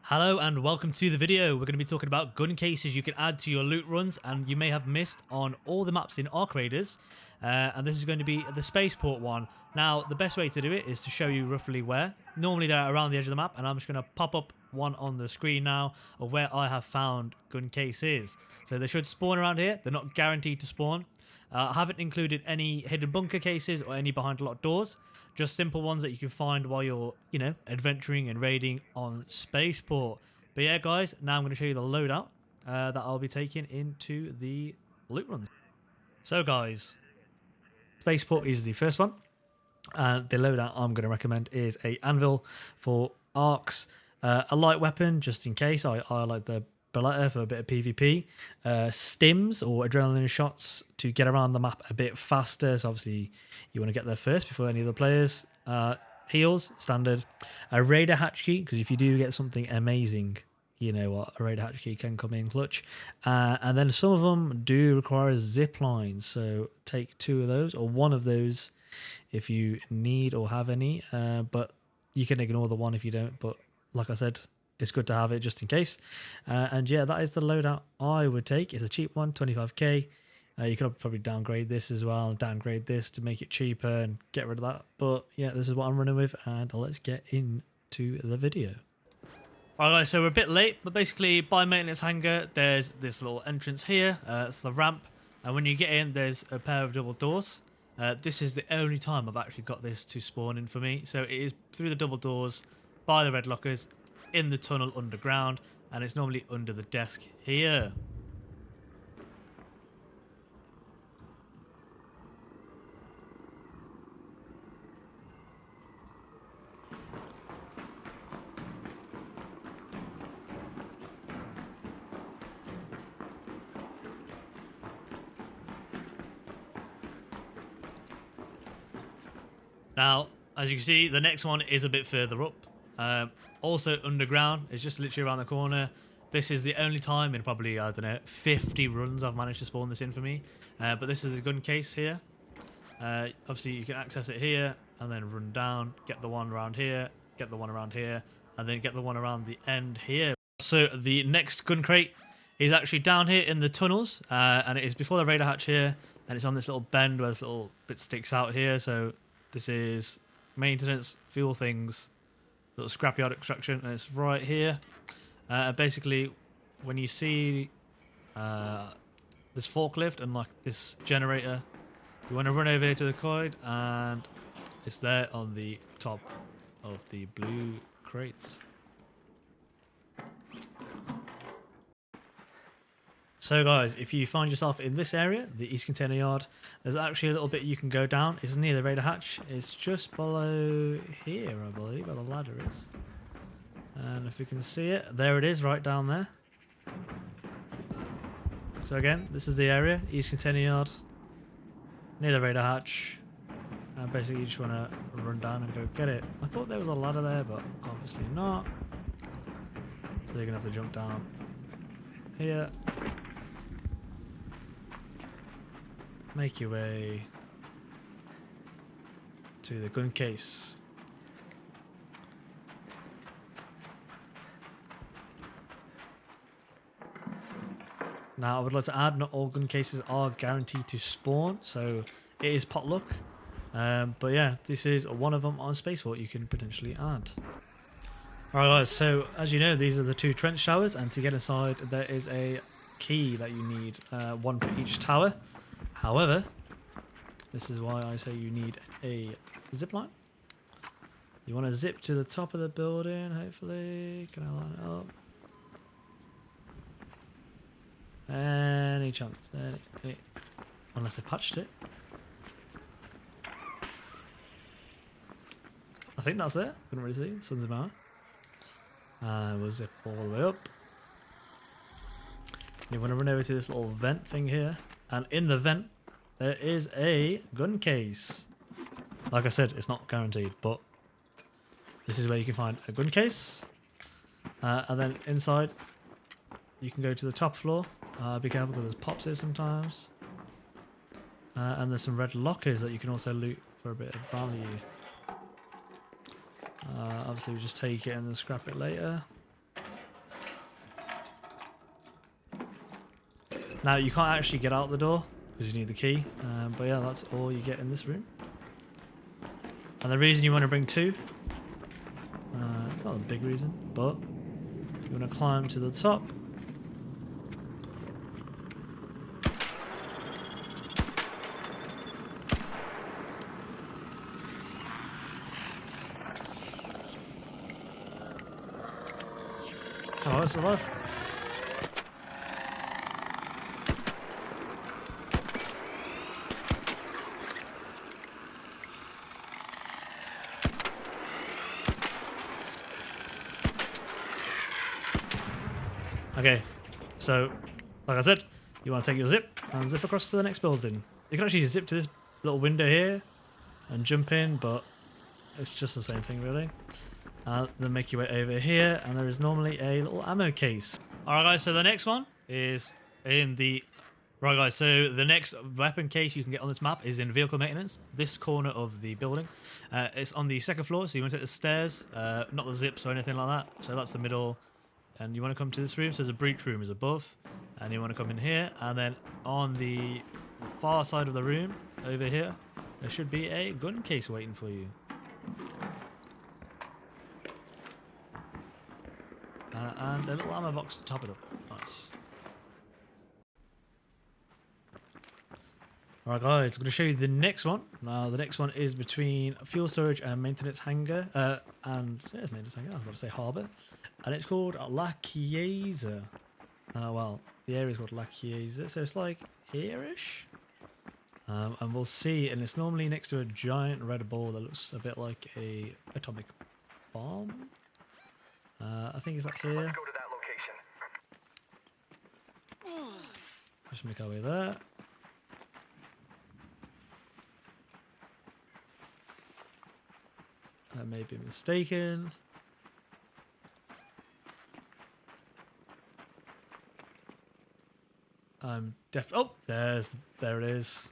Hello and welcome to the video. We're going to be talking about gun cases you can add to your loot runs and you may have missed on all the maps in Arc Raiders. And this is going to be the Spaceport one. Now, the best way to do it is to show you roughly where. Normally they're around the edge of the map, and I'm just going to pop up one on the screen now of where I have found gun cases. So they should spawn around here. They're not guaranteed to spawn. I haven't included any hidden bunker cases or any behind locked doors. Just simple ones that you can find while you're, adventuring and raiding on Spaceport. But yeah, guys, now I'm going to show you the loadout that I'll be taking into the loot runs. So, guys, Spaceport is the first one. And the loadout I'm going to recommend is a anvil for arcs, a light weapon just in case. I like the Beretta for a bit of PvP, stims or adrenaline shots to get around the map a bit faster. So obviously you want to get there first before any other players. Heals, standard. A raider hatch key, because if you do get something amazing, you know what, a raider hatch key can come in clutch. And then some of them do require a zip line, so take 2 of those or 1 of those if you need or have any. But you can ignore the 1 if you don't. But like I said, it's good to have it just in case. And yeah, that is the loadout I would take. It's a cheap one, 25k. You could probably downgrade this as well, and downgrade this to make it cheaper and get rid of that. But yeah, this is what I'm running with, and let's get into the video. Alright guys, so we're a bit late, but basically by maintenance hangar, there's this little entrance here. It's the ramp, and when you get in, there's a pair of double doors. This is the only time I've actually got this to spawn in for me. So it is through the double doors, by the red lockers, in the tunnel underground, and it's normally under the desk here. Now, as you can see, the next one is a bit further up. Also underground. It's just literally around the corner. This is the only time in probably, I don't know, 50 runs I've managed to spawn this in for me. But this is a gun case here. Obviously, you can access it here and then run down, get the one around here, get the one around here, and then get the one around the end here. So the next gun crate is actually down here in the tunnels, and it is before the raider hatch here, and it's on this little bend where this little bit sticks out here. So this is maintenance, fuel things, little scrapyard extraction, and it's right here. Basically, when you see this forklift and like this generator, you want to run over here to the coid, and it's there on the top of the blue crates. So guys, if you find yourself in this area, the east container yard, there's actually a little bit you can go down. It's near the raider hatch. It's just below here, I believe, where the ladder is. And if you can see it, there it is, right down there. So again, this is the area, east container yard, near the raider hatch. And basically you just want to run down and go get it. I thought there was a ladder there, but obviously not. So you're going to have to jump down here. Make your way to the gun case. Now, I would like to add, not all gun cases are guaranteed to spawn, so it is potluck. But yeah, this is one of them on Spaceport you can potentially add. Alright guys, so as you know, these are the 2 trench showers, and to get inside there is a key that you need, one for each tower. However, this is why I say you need a zip line. You want to zip to the top of the building, hopefully. Can I line it up? Any chance? Any. Unless they patched it. I think that's it. Couldn't really see. Sun's about. We'll zip all the way up. You want to run over to this little vent thing here. And in the vent, there is a gun case. Like I said, it's not guaranteed, but this is where you can find a gun case. And then inside, you can go to the top floor. Be careful because there's pops here sometimes. And there's some red lockers that you can also loot for a bit of value. Obviously, we just take it and then scrap it later. Now you can't actually get out the door because you need the key, but yeah, that's all you get in this room. And the reason you want to bring two, not a big reason, but you want to climb to the top. Oh, it's alive. Okay, so like I said, you want to take your zip and zip across to the next building. You can actually zip to this little window here and jump in, but it's just the same thing really. Then make your way over here, and there is normally a little ammo case. Alright guys, so the next one is in the... Right guys, so the next weapon case you can get on this map is in vehicle maintenance, this corner of the building. It's on the second floor, so you want to take the stairs, not the zips or anything like that. So that's the middle, and you want to come to this room, so there's a breach room is above, and you want to come in here, and then on the far side of the room, over here, there should be a gun case waiting for you. And a little ammo box to top it up. Nice. Alright guys, I'm going to show you the next one. Now the next one is between fuel storage and maintenance hangar. Maintenance hangar, I was about to say harbour. And it's called La Chiesa. Well, the area is called La Chiesa, so it's like here-ish. And we'll see, and it's normally next to a giant red ball that looks a bit like a atomic bomb. I think it's like here. Let's go to that location. Just make our way there. I may be mistaken. Oh, there it is.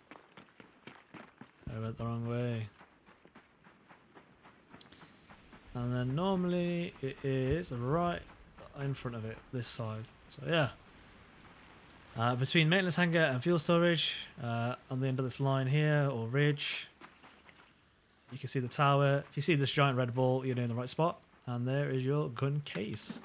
I went the wrong way. And then normally it is right in front of it, this side. So yeah. Between maintenance hangar and fuel storage, on the end of this line here, or ridge, you can see the tower. If you see this giant red ball, you're in the right spot. And there is your gun case.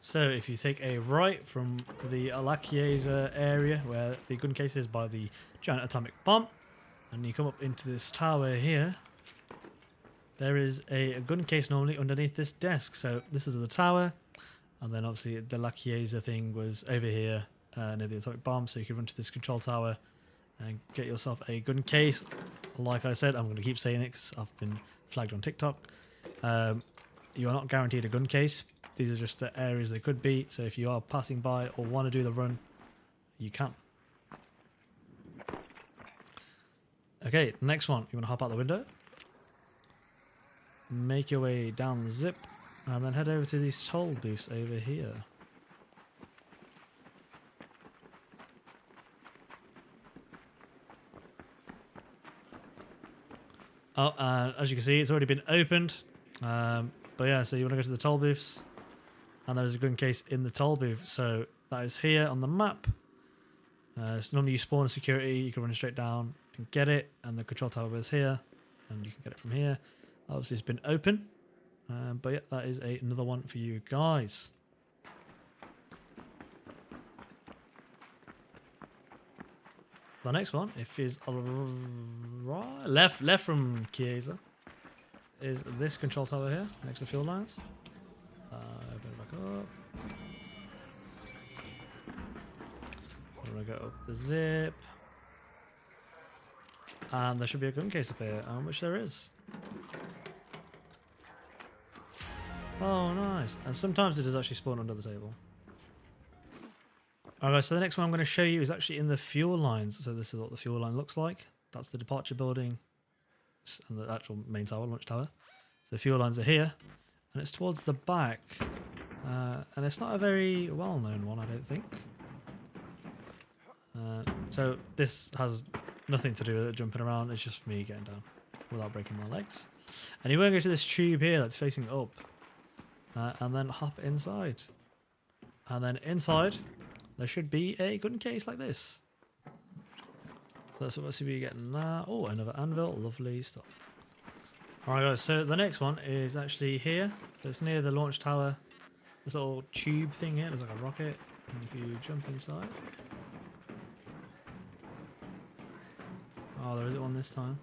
So if you take a right from the La Chiesa area where the gun case is by the giant atomic bomb, and you come up into this tower here, there is a gun case normally underneath this desk. So this is the tower, and then obviously the La Chiesa thing was over here near the atomic bomb, so you can run to this control tower and get yourself a gun case. Like I said, I'm going to keep saying it because I've been flagged on TikTok. You are not guaranteed a gun case. These are just the areas they could be, so if you are passing by or want to do the run, you can. Okay, next one. You want to hop out the window, make your way down the zip, and then head over to these toll booths over here. Oh, and as you can see, it's already been opened. But yeah, so you want to go to the toll booths, and there's a gun case in the toll booth. So that is here on the map. So normally you spawn a security, you can run straight down and get it, and the control tower is here, and you can get it from here. Obviously it's been open, but yeah, that is another one for you guys. The next one, if is right, left from Chiesa, is this control tower here next to fuel lines. Open it back up. We're gonna go up the zip, and there should be a gun case up here, which there is. Oh, nice! And sometimes it does actually spawn under the table. Alright, so the next one I'm going to show you is actually in the fuel lines. So this is what the fuel line looks like. That's the departure building and the actual main tower, launch tower. So the fuel lines are here, and it's towards the back. And it's not a very well-known one, I don't think. So this has nothing to do with it jumping around. It's just me getting down without breaking my legs. And you want to go to this tube here that's facing up. and then hop inside. And then inside, there should be a gun case like this. So that's what we're getting that. Oh, another anvil. Lovely stuff. Alright guys, so the next one is actually here. So it's near the launch tower. This little tube thing here, looks like a rocket. And if you jump inside... Oh, there isn't one this time.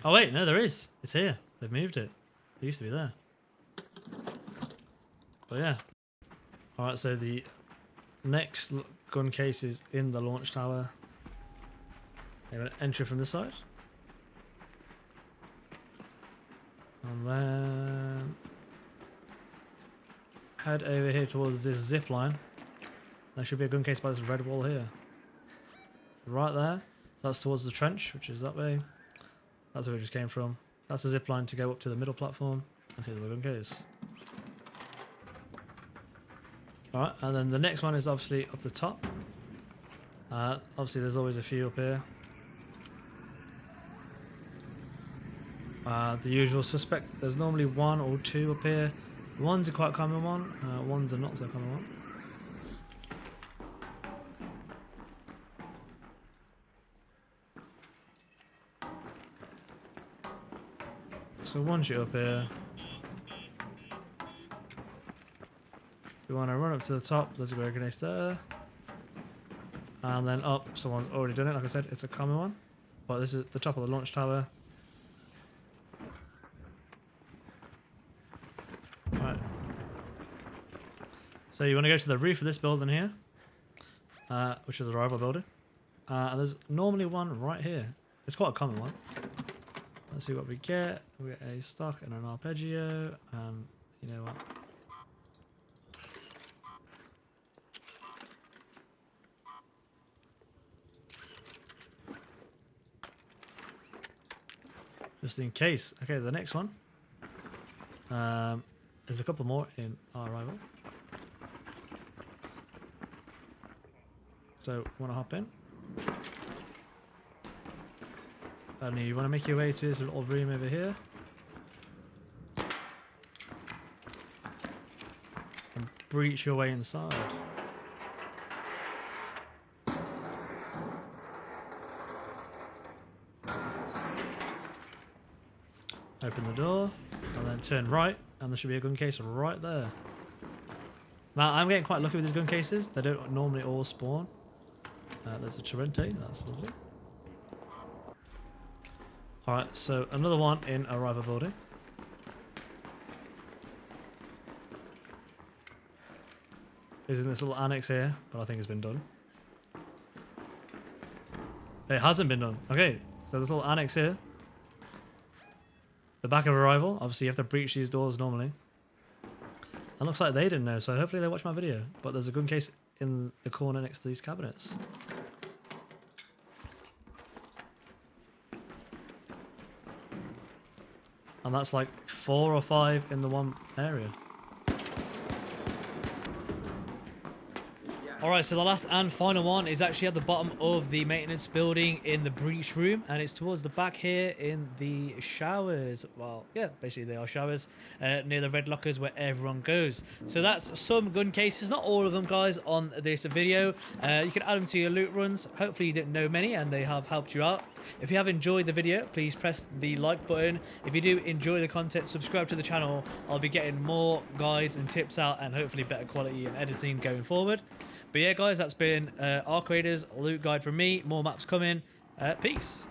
Oh wait, no there is. It's here. They've moved it. It used to be there. But yeah. Alright, so the next gun case is in the launch tower. I'm going to enter from this side. And then head over here towards this zip line. There should be a gun case by this red wall here. Right there. So that's towards the trench, which is that way. That's where we just came from. That's the zip line to go up to the middle platform. And here's the gun case. Alright, and then the next one is obviously up the top. Obviously there's always a few up here. The usual suspect, there's normally one or two up here. One's a quite common one, one's a not so common one. So once you're up here, you want to run up to the top, there's a grenade case there. And then up, someone's already done it, like I said, it's a common one. But this is the top of the launch tower. Right. So you want to go to the roof of this building here, which is the rival building. And there's normally one right here. It's quite a common one. Let's see what we get. We get a stock and an arpeggio, and you know what? Just in case. Okay, the next one. There's a couple more in our rival. So, want to hop in? And you want to make your way to this little room over here. And breach your way inside. Open the door, and then turn right, and there should be a gun case right there. Now, I'm getting quite lucky with these gun cases. They don't normally all spawn. There's a Torrente, that's lovely. Alright, so another one in a rival building. Is in this little annex here, but I think it's been done. It hasn't been done. Okay, so this little annex here. The back of a rival. Obviously, you have to breach these doors normally. It looks like they didn't know, so hopefully they watched my video. But there's a gun case in the corner next to these cabinets. And that's like 4 or 5 in the one area. Alright, so the last and final one is actually at the bottom of the maintenance building in the breach room, and it's towards the back here in the showers. Well, yeah, basically they are showers near the red lockers where everyone goes. So that's some gun cases, not all of them, guys, on this video. You can add them to your loot runs. Hopefully you didn't know many and they have helped you out. If you have enjoyed the video, please press the like button. If you do enjoy the content, subscribe to the channel. I'll be getting more guides and tips out, and hopefully better quality and editing going forward. But yeah, guys, that's been Arc Raiders loot guide from me. More maps coming. Peace.